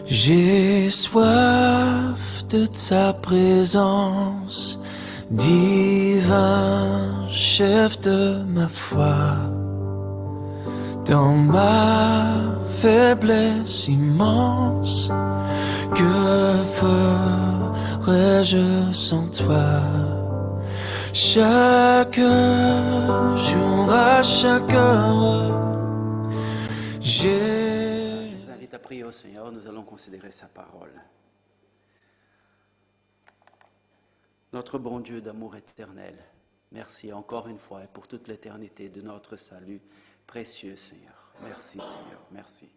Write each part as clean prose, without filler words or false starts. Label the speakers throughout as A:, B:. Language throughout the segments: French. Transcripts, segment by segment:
A: J'ai soif de ta présence, divin chef de ma foi. Dans ma faiblesse immense, que ferais-je sans toi? Chaque jour, à chaque heure,
B: Je vous invite à prier au Seigneur, nous allons considérer sa parole. Notre bon Dieu d'amour éternel, merci encore une fois et pour toute l'éternité de notre salut précieux, Seigneur. Merci, Seigneur, merci.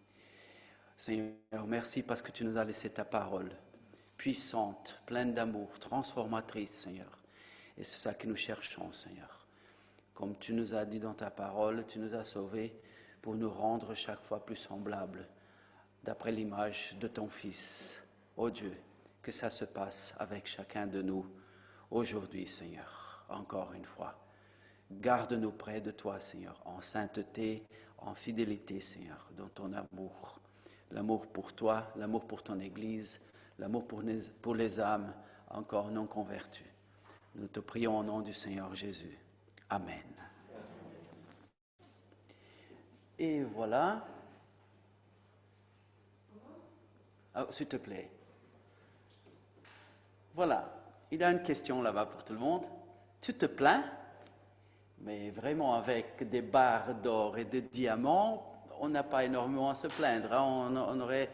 B: Seigneur, merci parce que tu nous as laissé ta parole, puissante, pleine d'amour, transformatrice, Seigneur. Et c'est ça que nous cherchons, Seigneur. Comme tu nous as dit dans ta parole, tu nous as sauvés pour nous rendre chaque fois plus semblables, d'après l'image de ton Fils. Ô Dieu, que ça se passe avec chacun de nous aujourd'hui, Seigneur, encore une fois. Garde-nous près de toi, Seigneur, en sainteté, en fidélité, Seigneur, dans ton amour. L'amour pour toi, l'amour pour ton Église, l'amour pour les âmes encore non converties. Nous te prions au nom du Seigneur Jésus. Amen. Et voilà. Oh, s'il te plaît. Voilà. Il y a une question là-bas pour tout le monde. Tu te plains? Mais vraiment, avec des barres d'or et de diamants, on n'a pas énormément à se plaindre. Hein? On aurait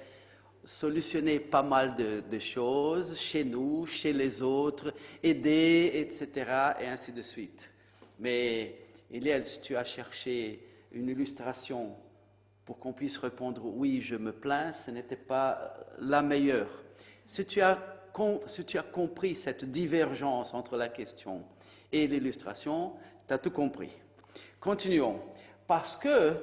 B: solutionné pas mal de choses chez nous, chez les autres, aider, etc., et ainsi de suite. Mais, Eliel, si tu as cherché une illustration pour qu'on puisse répondre « oui, je me plains », ce n'était pas la meilleure. Si tu as compris cette divergence entre la question et l'illustration, tu as tout compris. Continuons. Parce que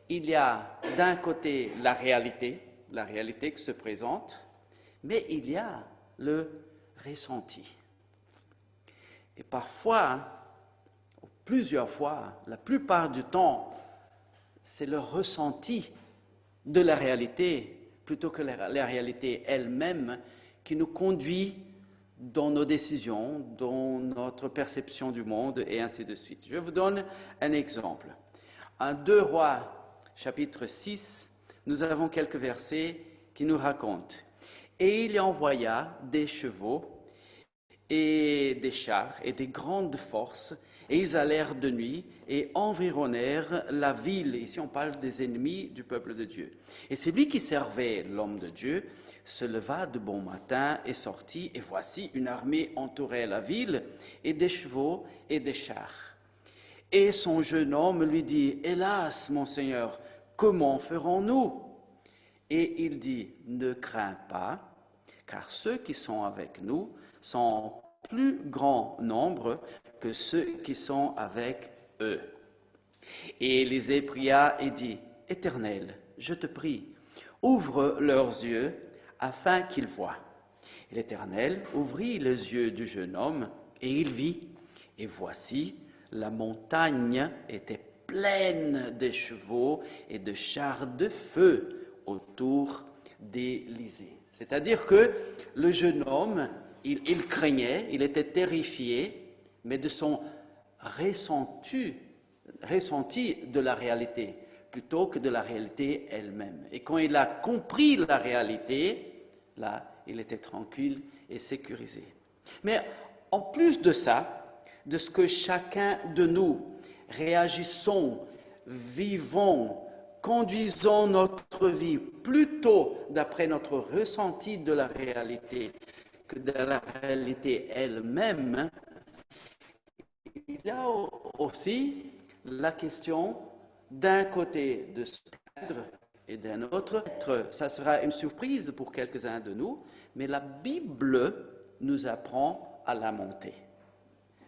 B: il y a d'un côté la réalité qui se présente, mais il y a le ressenti. Et parfois, plusieurs fois, la plupart du temps, c'est le ressenti de la réalité, plutôt que la réalité elle-même, qui nous conduit dans nos décisions, dans notre perception du monde, et ainsi de suite. Je vous donne un exemple. En 2 Rois, chapitre 6, nous avons quelques versets qui nous racontent. « Et il envoya des chevaux et des chars et des grandes forces, et ils allèrent de nuit et environnèrent la ville. » Ici, on parle des ennemis du peuple de Dieu. « Et celui qui servait l'homme de Dieu se leva de bon matin et sortit, et voici une armée entourait la ville, et des chevaux et des chars. Et son jeune homme lui dit, « Hélas, mon Seigneur, comment ferons-nous » Et il dit, « Ne crains pas, car ceux qui sont avec nous sont en plus grand nombre que ceux qui sont avec eux. » Et Élisée pria et dit, « Éternel, je te prie, ouvre leurs yeux afin qu'ils voient. » Et l'Éternel ouvrit les yeux du jeune homme et il vit. Et voici, la montagne était pleine de chevaux et de chars de feu autour d'Élysée. C'est-à-dire que le jeune homme, il craignait, il était terrifié, mais de son ressenti de la réalité, plutôt que de la réalité elle-même. Et quand il a compris la réalité, là, il était tranquille et sécurisé. Mais en plus de ça, de ce que chacun de nous réagissons, vivons, conduisons notre vie plutôt d'après notre ressenti de la réalité que de la réalité elle-même, il y a aussi la question d'un côté de se plaindre et d'un autre. Ça sera une surprise pour quelques-uns de nous, mais la Bible nous apprend à lamenter.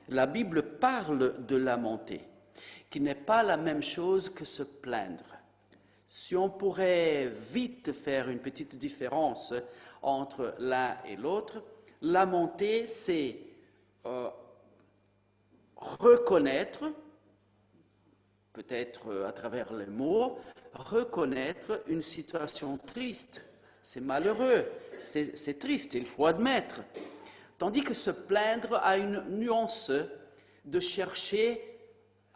B: La Bible parle de lamenter, qui n'est pas la même chose que se plaindre. Si on pourrait vite faire une petite différence entre l'un et l'autre, lamenter, c'est reconnaître, peut-être à travers les mots, reconnaître une situation triste, c'est malheureux, c'est triste, il faut admettre. Tandis que se plaindre a une nuance de chercher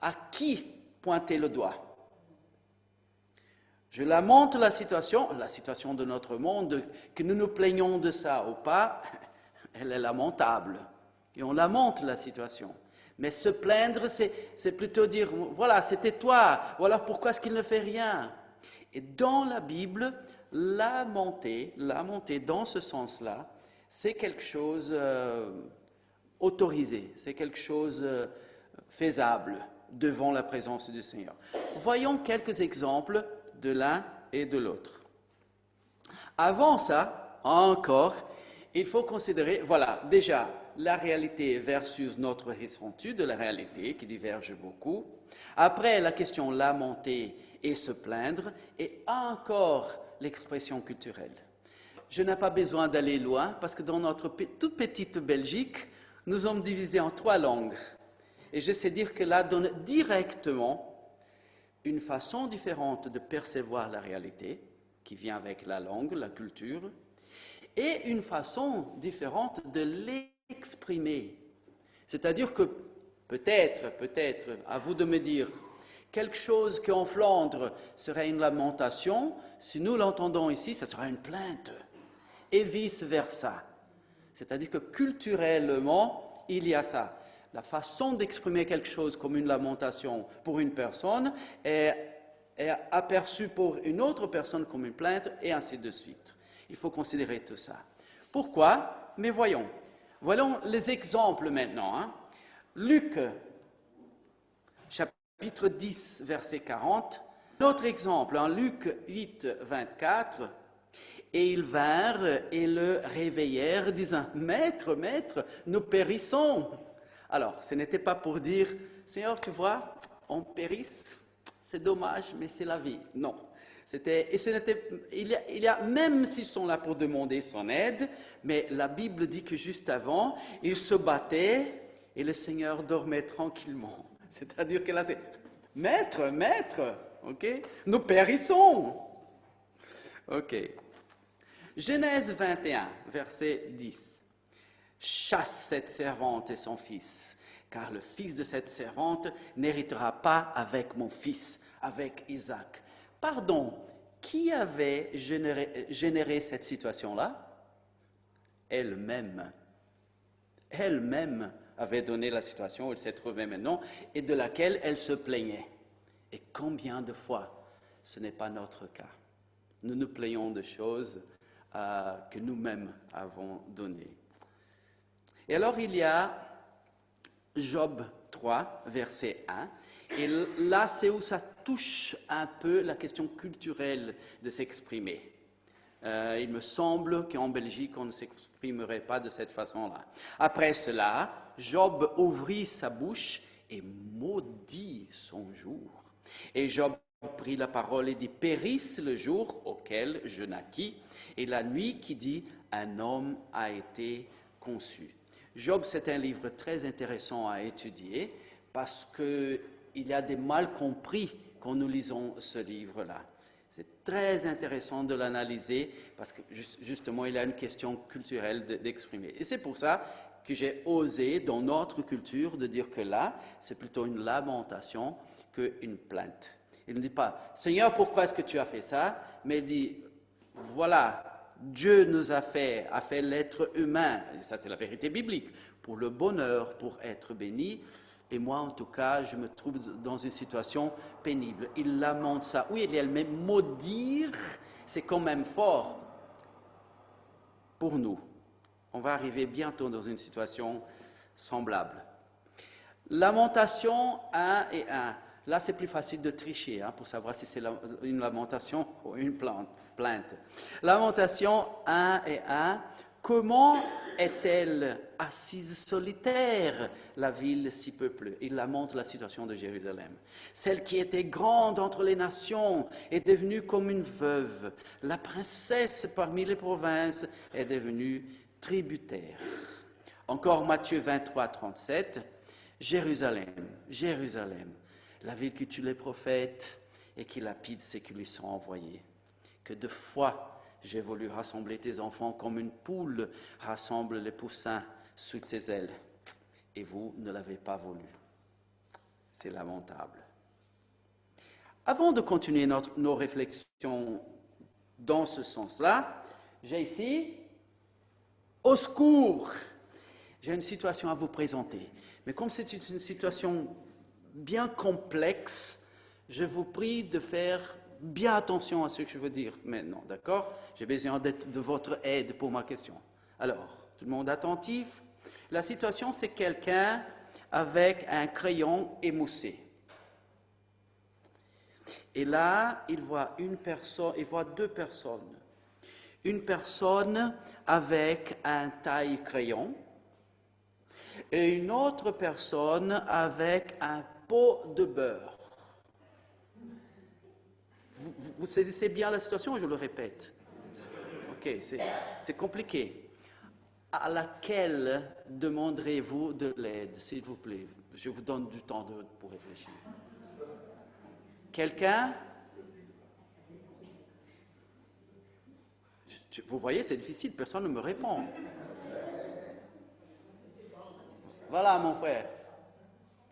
B: à qui pointer le doigt. Je lamente la situation de notre monde, que nous nous plaignons de ça ou pas, elle est lamentable. Et on lamente la situation. Mais se plaindre, c'est plutôt dire, voilà, c'était toi, ou alors pourquoi est-ce qu'il ne fait rien? Et dans la Bible, lamenter dans ce sens-là, c'est quelque chose autorisé, c'est quelque chose faisable devant la présence du Seigneur. Voyons quelques exemples de l'un et de l'autre. Avant ça, encore, il faut considérer, voilà, déjà, la réalité versus notre ressenti de la réalité, qui diverge beaucoup. Après, la question lamenter et se plaindre, et encore l'expression culturelle. Je n'ai pas besoin d'aller loin, parce que dans notre toute petite Belgique, nous sommes divisés en 3 langues. Et je sais dire que là donne directement une façon différente de percevoir la réalité, qui vient avec la langue, la culture, et une façon différente de l'exprimer. C'est-à-dire que peut-être, à vous de me dire, quelque chose qu'en Flandre serait une lamentation, si nous l'entendons ici, ça sera une plainte, et vice-versa. C'est-à-dire que culturellement, il y a ça. La façon d'exprimer quelque chose comme une lamentation pour une personne est aperçue pour une autre personne comme une plainte, et ainsi de suite. Il faut considérer tout ça. Pourquoi? Mais voyons les exemples maintenant. Luc, chapitre 10, verset 40. Autre exemple, Luc 8, 24. Et ils vinrent et le réveillèrent, disant, « Maître, Maître, nous périssons. » Alors, ce n'était pas pour dire, « Seigneur, tu vois, on périsse, c'est dommage, mais c'est la vie. » Non. Il y a, même s'ils sont là pour demander son aide, mais la Bible dit que juste avant, ils se battaient et le Seigneur dormait tranquillement. C'est-à-dire que là, c'est « Maître, Maître, ok, nous périssons. » Ok. Genèse 21, verset 10. « Chasse cette servante et son fils, car le fils de cette servante n'héritera pas avec mon fils, avec Isaac. » Pardon, qui avait généré cette situation-là? Elle-même. Elle-même avait donné la situation où elle s'est trouvée maintenant et de laquelle elle se plaignait. Et combien de fois ce n'est pas notre cas? Nous nous plaignons de choses que nous-mêmes avons données. Et alors il y a Job 3, verset 1. Et là, c'est où ça touche un peu la question culturelle de s'exprimer. Il me semble qu'en Belgique, on ne s'exprimerait pas de cette façon-là. Après cela, Job ouvrit sa bouche et maudit son jour. Et Job prit la parole et dit, « Périsse le jour auquel je naquis, et la nuit qui dit, un homme a été conçu. » Job, c'est un livre très intéressant à étudier, parce qu'il y a des mal compris quand nous lisons ce livre-là. C'est très intéressant de l'analyser parce que justement, il y a une question culturelle d'exprimer. Et c'est pour ça que j'ai osé, dans notre culture, de dire que là, c'est plutôt une lamentation qu'une plainte. Il ne dit pas « Seigneur, pourquoi est-ce que tu as fait ça ?» mais il dit « Voilà, Dieu nous a fait l'être humain. » Et ça, c'est la vérité biblique. Pour le bonheur, pour être béni. Et moi, en tout cas, je me trouve dans une situation pénible. Il lamente ça. Oui, il y a le même maudire, c'est quand même fort pour nous. On va arriver bientôt dans une situation semblable. Lamentation 1 et 1. Là, c'est plus facile de tricher pour savoir si c'est une lamentation ou une plainte. Lamentation 1 et 1. Comment est-elle assise solitaire, la ville si peuplée? Il lamente la situation de Jérusalem. Celle qui était grande entre les nations est devenue comme une veuve. La princesse parmi les provinces est devenue tributaire. Encore Matthieu 23, 37. Jérusalem, Jérusalem, la ville qui tue les prophètes et qui lapide ceux qui lui sont envoyés. Que de fois J'ai voulu rassembler tes enfants comme une poule rassemble les poussins sous ses ailes. Et vous ne l'avez pas voulu. C'est lamentable. Avant de continuer nos réflexions dans ce sens-là, j'ai ici, au secours, j'ai une situation à vous présenter. Mais comme c'est une situation bien complexe, je vous prie de faire bien attention à ce que je veux dire maintenant, d'accord? J'ai besoin de votre aide pour ma question. Alors, tout le monde attentif? La situation, c'est quelqu'un avec un crayon émoussé. Et là, il voit deux personnes. Une personne avec un taille-crayon et une autre personne avec un pot de beurre. Vous saisissez bien la situation, je le répète. Ok, c'est compliqué. À laquelle demanderez-vous de l'aide, s'il vous plaît? Je vous donne du temps pour réfléchir. Quelqu'un? Vous voyez, c'est difficile, personne ne me répond. Voilà, mon frère.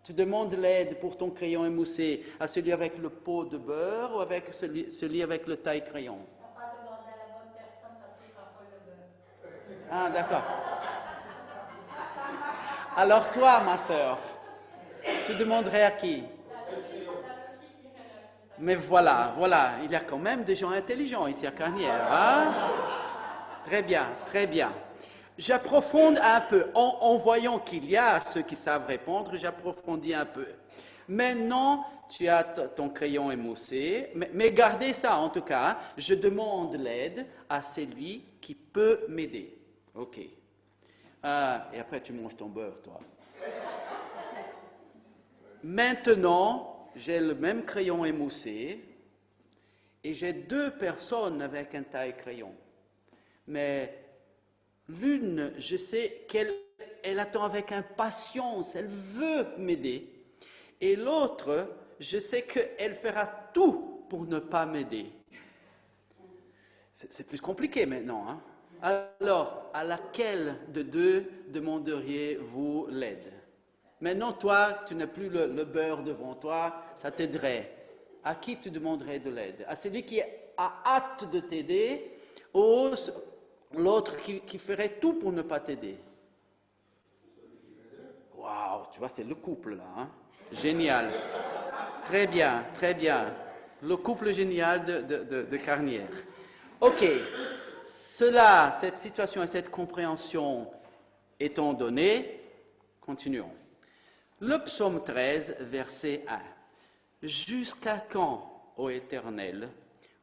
B: Tu demandes l'aide pour ton crayon émoussé à celui avec le pot de beurre ou avec celui avec le taille-crayon?
C: On va pas demander à la bonne personne parce qu'il fera pas le beurre.
B: Ah, d'accord. Alors toi, ma sœur, tu demanderais à qui? Mais voilà, il y a quand même des gens intelligents ici à Carnières. Hein? Très bien, très bien. J'approfonde un peu. En voyant qu'il y a ceux qui savent répondre, j'approfondis un peu. Maintenant, tu as ton crayon émoussé, mais gardez ça en tout cas. Je demande l'aide à celui qui peut m'aider. OK. Et après, tu manges ton beurre, toi. Maintenant, j'ai le même crayon émoussé et j'ai deux personnes avec un taille-crayon. Mais l'une, je sais qu'elle attend avec impatience, elle veut m'aider. Et l'autre, je sais qu'elle fera tout pour ne pas m'aider. C'est plus compliqué maintenant. Hein? Alors, à laquelle de deux demanderiez-vous l'aide? Maintenant, toi, tu n'as plus le beurre devant toi, ça t'aiderait. À qui tu demanderais de l'aide? À celui qui a hâte de t'aider ou l'autre qui ferait tout pour ne pas t'aider? Waouh, tu vois, c'est le couple là. Hein? Génial. Très bien, très bien. Le couple génial de Carnières. OK. Cette situation et cette compréhension étant données, continuons. Le psaume 13, verset 1. Jusqu'à quand, ô Éternel,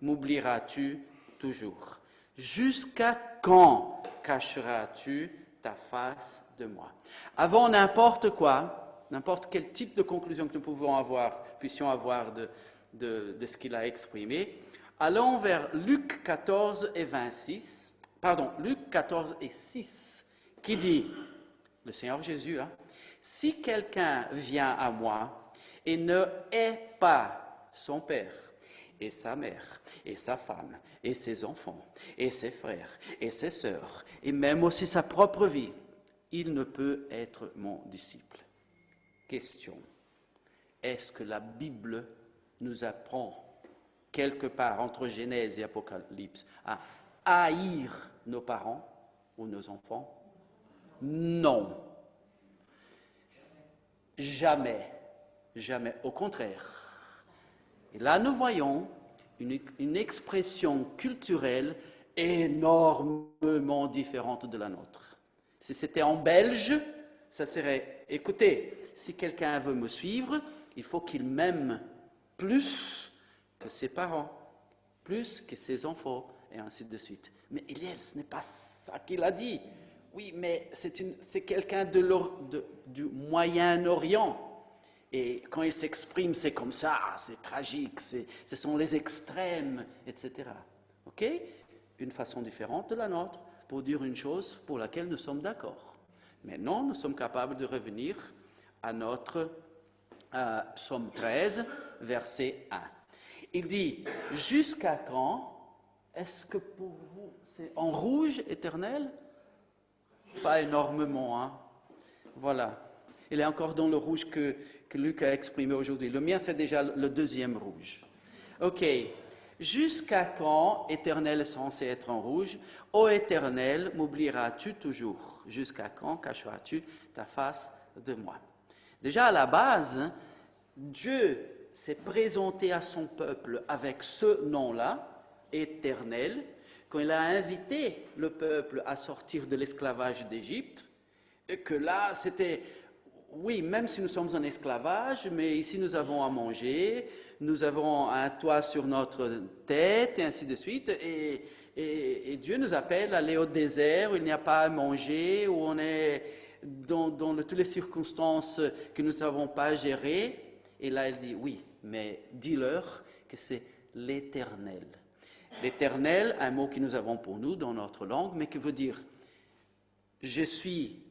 B: m'oublieras-tu toujours? Jusqu'à quand cacheras-tu ta face de moi? Avant n'importe quoi, n'importe quel type de conclusion que nous puissions avoir de ce qu'il a exprimé, allons vers Luc 14 et 6, qui dit, le Seigneur Jésus, hein, si quelqu'un vient à moi et ne hait pas son père et sa mère et sa femme et ses enfants et ses frères et ses sœurs et même aussi sa propre vie, il ne peut être mon disciple. Question. Est-ce que la Bible nous apprend quelque part entre Genèse et Apocalypse à haïr nos parents ou nos enfants? Non. Jamais. Jamais. Au contraire. Et là, nous voyons une expression culturelle énormément différente de la nôtre. Si c'était en belge, ça serait, écoutez, si quelqu'un veut me suivre, il faut qu'il m'aime plus que ses parents, plus que ses enfants, et ainsi de suite. Mais Eliel, ce n'est pas ça qu'il a dit. Oui, mais c'est quelqu'un du Moyen-Orient. Et quand il s'exprime, c'est comme ça, c'est tragique, ce sont les extrêmes, etc. OK? Une façon différente de la nôtre pour dire une chose pour laquelle nous sommes d'accord. Maintenant, nous sommes capables de revenir à notre psaume 13, verset 1. Il dit, jusqu'à quand Est-ce que pour vous, c'est en rouge éternel? Pas énormément, hein? Voilà. Il est encore dans le rouge que Luc a exprimé aujourd'hui. Le mien, c'est déjà le deuxième rouge. OK. Jusqu'à quand, éternel est censé être en rouge? Ô éternel, m'oublieras-tu toujours? Jusqu'à quand cacheras-tu ta face de moi? Déjà à la base, hein, Dieu s'est présenté à son peuple avec ce nom-là, éternel, quand il a invité le peuple à sortir de l'esclavage d'Égypte, et que là, c'était, oui, même si nous sommes en esclavage, mais ici nous avons à manger, nous avons un toit sur notre tête, et ainsi de suite, et Dieu nous appelle à aller au désert où il n'y a pas à manger, où on est dans toutes les circonstances que nous ne savons pas gérer. Et là, il dit, oui, mais dis-leur que c'est l'Éternel. L'Éternel, un mot que nous avons pour nous dans notre langue, mais qui veut dire « je suis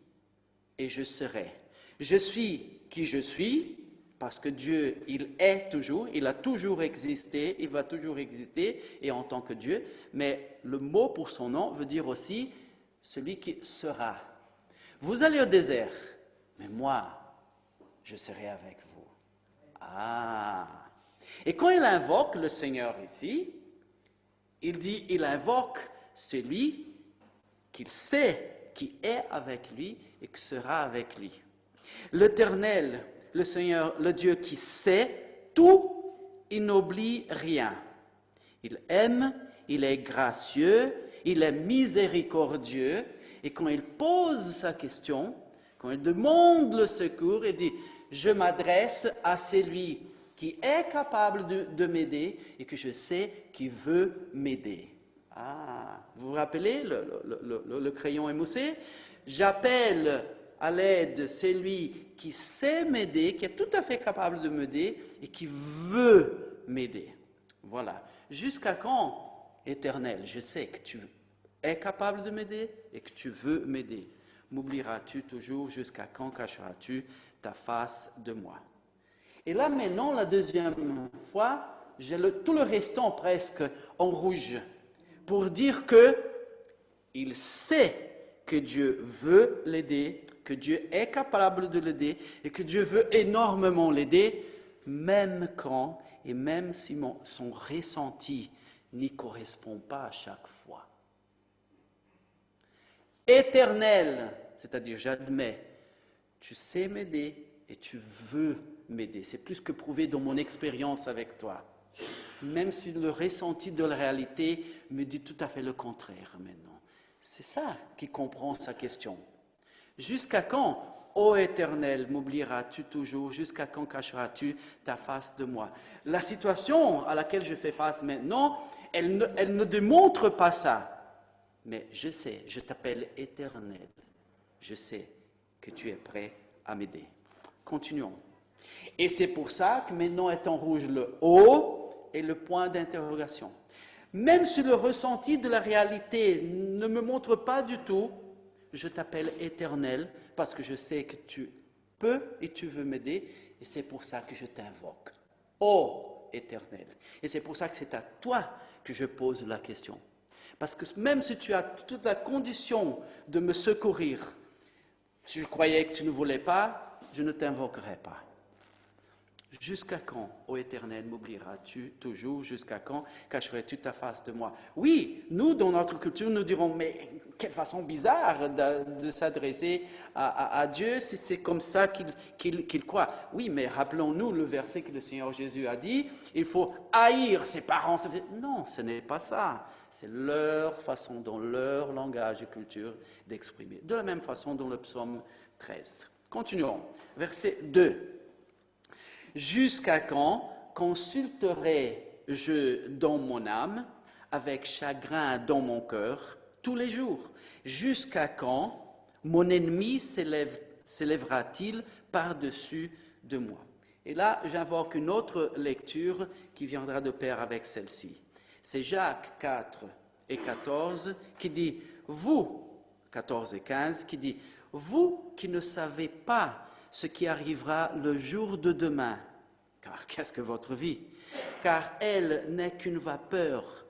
B: et je serai ». Je suis qui je suis, parce que Dieu, il est toujours, il a toujours existé, il va toujours exister, et en tant que Dieu. Mais le mot pour son nom veut dire aussi celui qui sera. Vous allez au désert, mais moi, je serai avec vous. Ah! Et quand il invoque le Seigneur ici, il invoque celui qu'il sait, qui est avec lui et qui sera avec lui. L'Éternel, le Seigneur, le Dieu qui sait tout, il n'oublie rien. Il aime, il est gracieux, il est miséricordieux. Et quand il pose sa question, quand il demande le secours, il dit « Je m'adresse à celui qui est capable de m'aider et que je sais qui veut m'aider. » Ah, vous vous rappelez le crayon émoussé? J'appelle à l'aide celui qui sait m'aider, qui est tout à fait capable de m'aider et qui veut m'aider. Voilà. Jusqu'à quand, Éternel, je sais que tu es capable de m'aider et que tu veux m'aider. M'oublieras-tu toujours? Jusqu'à quand cacheras-tu ta face de moi? Et là maintenant, la deuxième fois, j'ai tout le restant presque en rouge pour dire que il sait que Dieu veut l'aider, que Dieu est capable de l'aider et que Dieu veut énormément l'aider, même quand et même si son ressenti n'y correspond pas à chaque fois. Éternel, c'est-à-dire j'admets, tu sais m'aider et tu veux m'aider. C'est plus que prouvé dans mon expérience avec toi. Même si le ressenti de la réalité me dit tout à fait le contraire maintenant. C'est ça qui comprend sa question. Jusqu'à quand, ô Éternel, m'oublieras-tu toujours? Jusqu'à quand cacheras-tu ta face de moi? La situation à laquelle je fais face maintenant, elle ne démontre pas ça. Mais je sais, je t'appelle Éternel. Je sais que tu es prêt à m'aider. Continuons. Et c'est pour ça que maintenant est en rouge le haut et le point d'interrogation. Même si le ressenti de la réalité ne me montre pas du tout, je t'appelle Éternel parce que je sais que tu peux et tu veux m'aider et c'est pour ça que je t'invoque. Ô Éternel. Et c'est pour ça que c'est à toi que je pose la question. Parce que même si tu as toute la condition de me secourir, si je croyais que tu ne voulais pas, je ne t'invoquerai pas. Jusqu'à quand, ô Éternel, m'oublieras-tu toujours? Jusqu'à quand cacherais-tu ta face de moi? Oui, nous, dans notre culture, nous dirons, mais quelle façon bizarre de s'adresser à Dieu, si c'est comme ça qu'il croit. Oui, mais rappelons-nous le verset que le Seigneur Jésus a dit, il faut haïr ses parents. Non, ce n'est pas ça. C'est leur façon, dans leur langage et culture, d'exprimer. De la même façon dans le psaume 13. Continuons. Verset 2. Jusqu'à quand consulterai-je dans mon âme, avec chagrin dans mon cœur, tous les jours? Jusqu'à quand mon ennemi s'élèvera-t-il par-dessus de moi? Et là, j'invoque une autre lecture qui viendra de pair avec celle-ci. C'est Jacques 4 et 14 qui dit, vous, 14 et 15, qui dit, vous qui ne savez pas ce qui arrivera le jour de demain. Car qu'est-ce que votre vie? Car elle n'est qu'une vapeur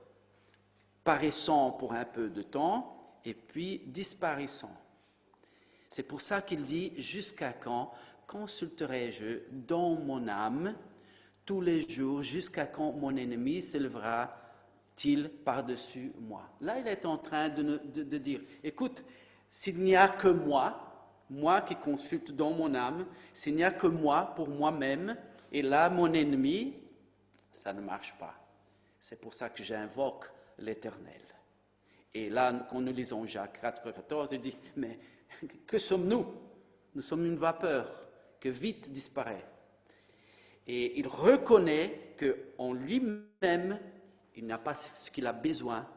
B: paraissant pour un peu de temps et puis disparaissant. C'est pour ça qu'il dit « Jusqu'à quand consulterai-je dans mon âme tous les jours, jusqu'à quand mon ennemi s'élèvera-t-il par-dessus moi ?» Là, il est en train de dire « Écoute, s'il n'y a que moi qui consulte dans mon âme, s'il n'y a que moi pour moi-même, et là, mon ennemi, ça ne marche pas. C'est pour ça que j'invoque l'Éternel. » Et là, quand nous lisons Jacques 4,14, il dit « Mais que sommes-nous? Nous sommes une vapeur que vite disparaît. » Et il reconnaît qu'en lui-même, il n'a pas ce qu'il a besoin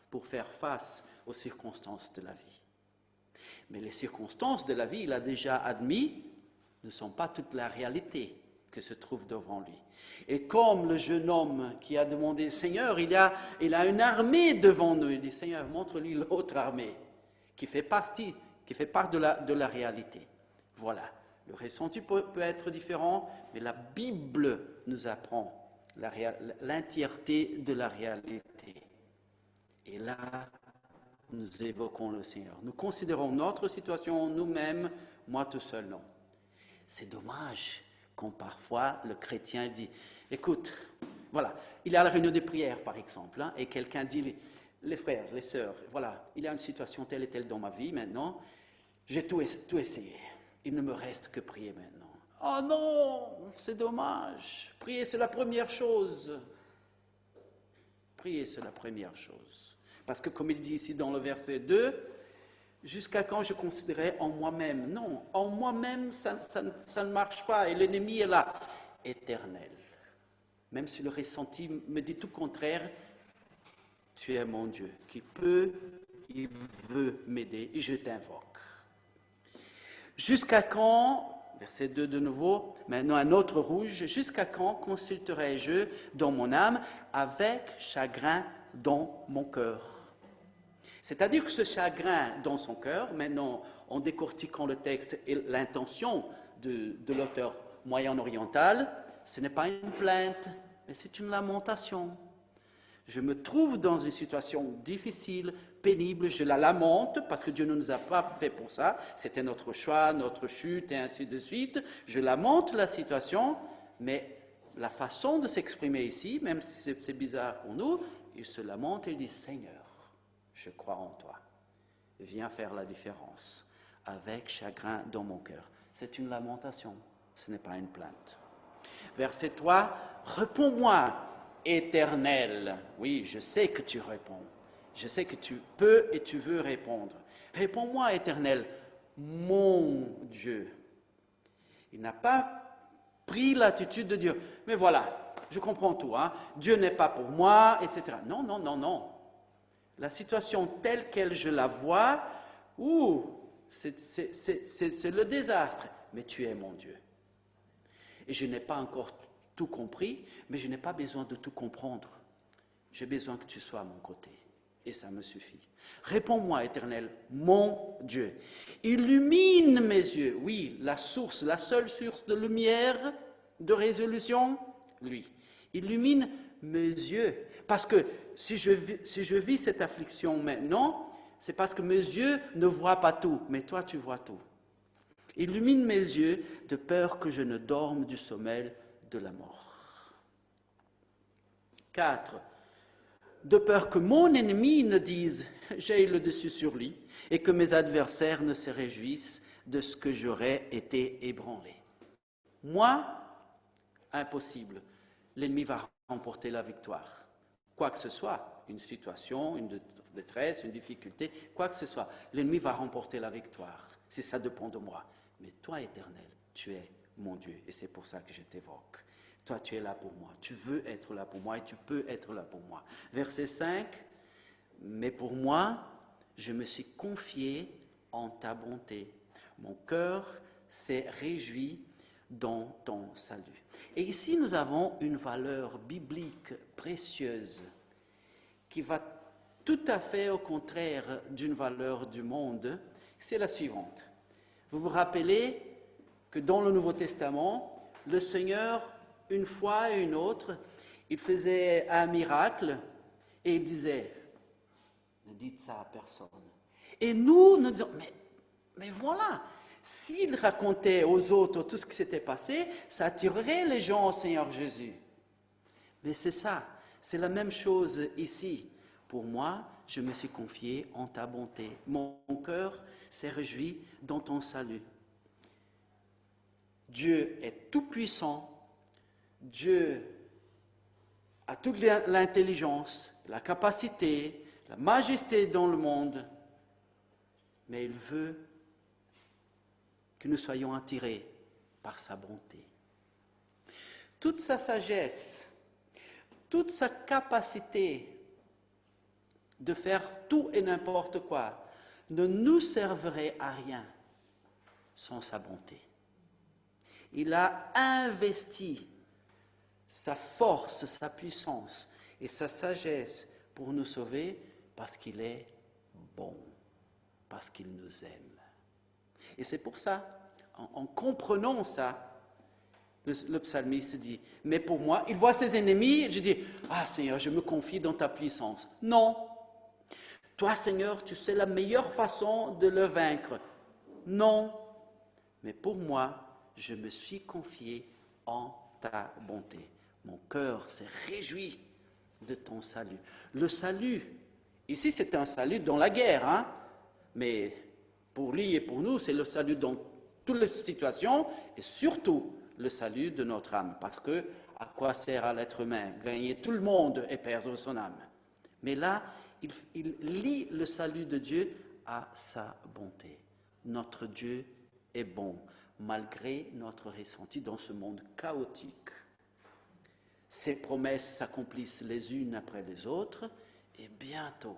B: pour faire face aux circonstances de la vie. Mais les circonstances de la vie, il a déjà admis, ne sont pas toute la réalité que se trouve devant lui. Et comme le jeune homme qui a demandé, « Seigneur, il a une armée devant nous. » Il dit, « Seigneur, montre-lui l'autre armée qui fait part de la réalité. » Voilà. Le ressenti peut être différent, mais la Bible nous apprend l'entièreté de la réalité. Et là, nous évoquons le Seigneur. Nous considérons notre situation nous-mêmes, moi tout seul, non. C'est dommage quand parfois le chrétien dit, écoute, voilà, il est à la réunion de prière par exemple, hein, et quelqu'un dit, les frères, les sœurs, voilà, il y a une situation telle et telle dans ma vie maintenant, j'ai tout essayé. Il ne me reste que prier maintenant. Oh non, c'est dommage. Prier, c'est la première chose. Prier, c'est la première chose. Parce que comme il dit ici dans le verset 2, jusqu'à quand je considérais en moi-même? Non, en moi-même, ça ne marche pas. Et l'ennemi est là, éternel. Même si le ressenti me dit tout contraire, tu es mon Dieu, qui peut, il veut m'aider, et je t'invoque. Jusqu'à quand, verset 2 de nouveau, maintenant un autre rouge, jusqu'à quand consulterai-je dans mon âme avec chagrin dans mon cœur? C'est-à-dire que ce chagrin dans son cœur, maintenant en décortiquant le texte et l'intention de l'auteur moyen-oriental, ce n'est pas une plainte, mais c'est une lamentation. Je me trouve dans une situation difficile, pénible, je la lamente parce que Dieu ne nous a pas fait pour ça, c'était notre choix, notre chute et ainsi de suite. Je lamente la situation, mais la façon de s'exprimer ici, même si c'est bizarre pour nous, il se lamente et il dit « Seigneur, je crois en toi, viens faire la différence avec chagrin dans mon cœur. » C'est une lamentation, ce n'est pas une plainte. Verset 3, « Réponds-moi, Éternel. » Oui, je sais que tu réponds. Je sais que tu peux et tu veux répondre. Réponds-moi, Éternel, mon Dieu. Il n'a pas pris l'attitude de dire, mais voilà, je comprends tout, hein? Dieu n'est pas pour moi, etc. Non, non, non, non. La situation telle qu'elle je la vois, c'est le désastre, mais tu es mon Dieu. Et je n'ai pas encore tout compris, mais je n'ai pas besoin de tout comprendre. J'ai besoin que tu sois à mon côté. Et ça me suffit. Réponds-moi, Éternel, mon Dieu. Illumine mes yeux. Oui, la source, la seule source de lumière, de résolution, lui. Illumine mes yeux. Parce que si je vis cette affliction maintenant, c'est parce que mes yeux ne voient pas tout, mais toi tu vois tout. Illumine mes yeux de peur que je ne dorme du sommeil de la mort. 4. De peur que mon ennemi ne dise « j'ai le dessus sur lui » et que mes adversaires ne se réjouissent de ce que j'aurais été ébranlé. Moi, impossible. L'ennemi va remporter la victoire. Quoi que ce soit, une situation, une détresse, une difficulté, quoi que ce soit, l'ennemi va remporter la victoire, si ça dépend de moi. Mais toi, Éternel, tu es mon Dieu, et c'est pour ça que je t'évoque. Toi, tu es là pour moi, tu veux être là pour moi, et tu peux être là pour moi. Verset 5, « Mais pour moi, je me suis confié en ta bonté. Mon cœur s'est réjoui dans ton salut. » Et ici, nous avons une valeur biblique précieuse qui va tout à fait au contraire d'une valeur du monde. C'est la suivante. Vous vous rappelez que dans le Nouveau Testament, le Seigneur, une fois et une autre, il faisait un miracle et il disait Ne dites ça à personne. Et nous disons, mais voilà, s'il racontait aux autres tout ce qui s'était passé, ça attirerait les gens au Seigneur Jésus. Mais c'est ça, c'est la même chose ici. Pour moi, je me suis confié en ta bonté. Mon cœur s'est réjoui dans ton salut. Dieu est tout-puissant. Dieu a toute l'intelligence, la capacité, la majesté dans le monde. Mais il veut que nous soyons attirés par sa bonté. Toute sa sagesse, toute sa capacité de faire tout et n'importe quoi ne nous servirait à rien sans sa bonté. Il a investi sa force, sa puissance et sa sagesse pour nous sauver parce qu'il est bon, parce qu'il nous aime. Et c'est pour ça, en comprenant ça, le psalmiste dit, mais pour moi, il voit ses ennemis, je dis, ah Seigneur, je me confie dans ta puissance. Non, toi Seigneur, tu sais la meilleure façon de le vaincre. Non, mais pour moi, je me suis confié en ta bonté. Mon cœur s'est réjoui de ton salut. Le salut, ici c'est un salut dans la guerre, hein? Mais pour lui et pour nous, c'est le salut dans toutes les situations et surtout le salut de notre âme. Parce que à quoi sert à l'être humain? Gagner tout le monde et perdre son âme. Mais là, il lie le salut de Dieu à sa bonté. Notre Dieu est bon, malgré notre ressenti dans ce monde chaotique. Ses promesses s'accomplissent les unes après les autres et bientôt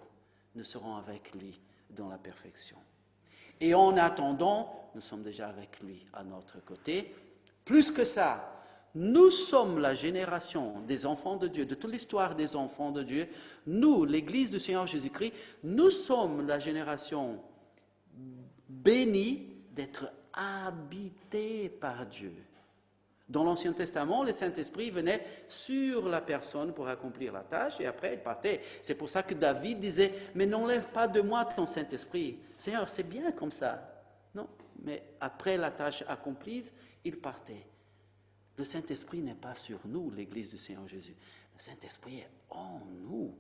B: nous serons avec lui dans la perfection. Et en attendant, nous sommes déjà avec lui à notre côté. Plus que ça, nous sommes la génération des enfants de Dieu, de toute l'histoire des enfants de Dieu. Nous, l'Église du Seigneur Jésus-Christ, nous sommes la génération bénie d'être habitée par Dieu. Dans l'Ancien Testament, le Saint-Esprit venait sur la personne pour accomplir la tâche et après il partait. C'est pour ça que David disait, mais n'enlève pas de moi ton Saint-Esprit. Seigneur, c'est bien comme ça. Non, mais après la tâche accomplie, il partait. Le Saint-Esprit n'est pas sur nous, l'Église du Seigneur Jésus. Le Saint-Esprit est en nous.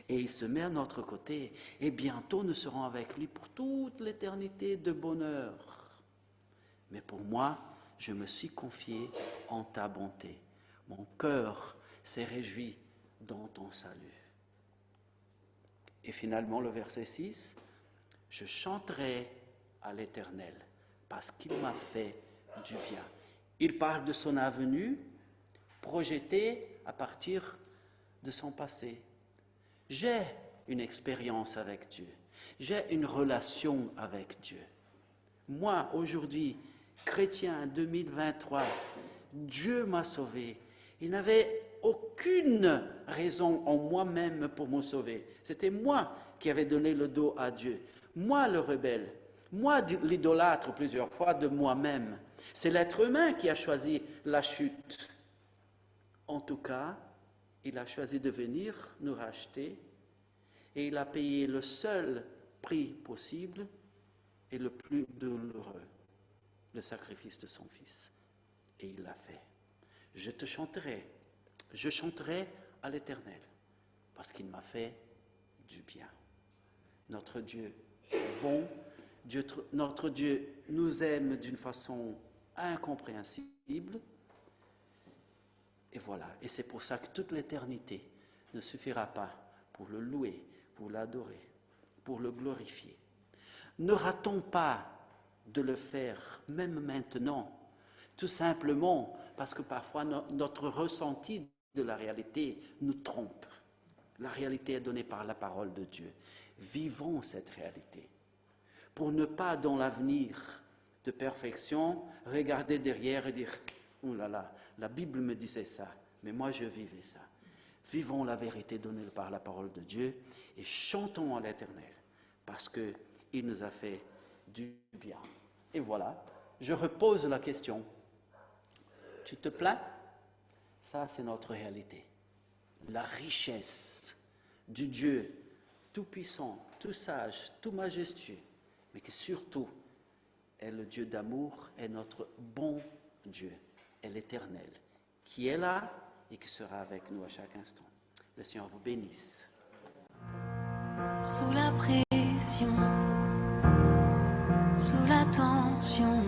B: Et il se met à notre côté. Et bientôt, nous serons avec lui pour toute l'éternité de bonheur. Mais pour moi, je me suis confié en ta bonté. Mon cœur s'est réjoui dans ton salut. Et finalement, le verset 6, « Je chanterai à l'Éternel parce qu'il m'a fait du bien. » Il parle de son avenir projeté à partir de son passé. J'ai une expérience avec Dieu. J'ai une relation avec Dieu. Moi, aujourd'hui, chrétien 2023, Dieu m'a sauvé. Il n'avait aucune raison en moi-même pour me sauver. C'était moi qui avais donné le dos à Dieu. Moi, le rebelle. Moi, l'idolâtre plusieurs fois de moi-même. C'est l'être humain qui a choisi la chute. En tout cas, il a choisi de venir nous racheter et il a payé le seul prix possible et le plus douloureux, le sacrifice de son Fils. Et il l'a fait. Je chanterai à l'Éternel parce qu'il m'a fait du bien. Notre Dieu est bon. Notre Dieu nous aime d'une façon incompréhensible. Et voilà. Et c'est pour ça que toute l'éternité ne suffira pas pour le louer, pour l'adorer, pour le glorifier. Ne ratons pas de le faire, même maintenant, tout simplement parce que parfois notre ressenti de la réalité nous trompe. La réalité est donnée par la parole de Dieu. Vivons cette réalité. Pour ne pas, dans l'avenir de perfection, regarder derrière et dire « Oh là là, la Bible me disait ça, mais moi je vivais ça. » Vivons la vérité donnée par la parole de Dieu et chantons à l'Éternel parce qu'il nous a fait du bien. Et voilà, je repose la question. Tu te plains? Ça, c'est notre réalité. La richesse du Dieu tout-puissant, tout sage, tout majestueux, mais que surtout est le Dieu d'amour, est notre bon Dieu, est l'Éternel, qui est là et qui sera avec nous à chaque instant. Le Seigneur vous bénisse.
D: Sous la pression, sous la tension,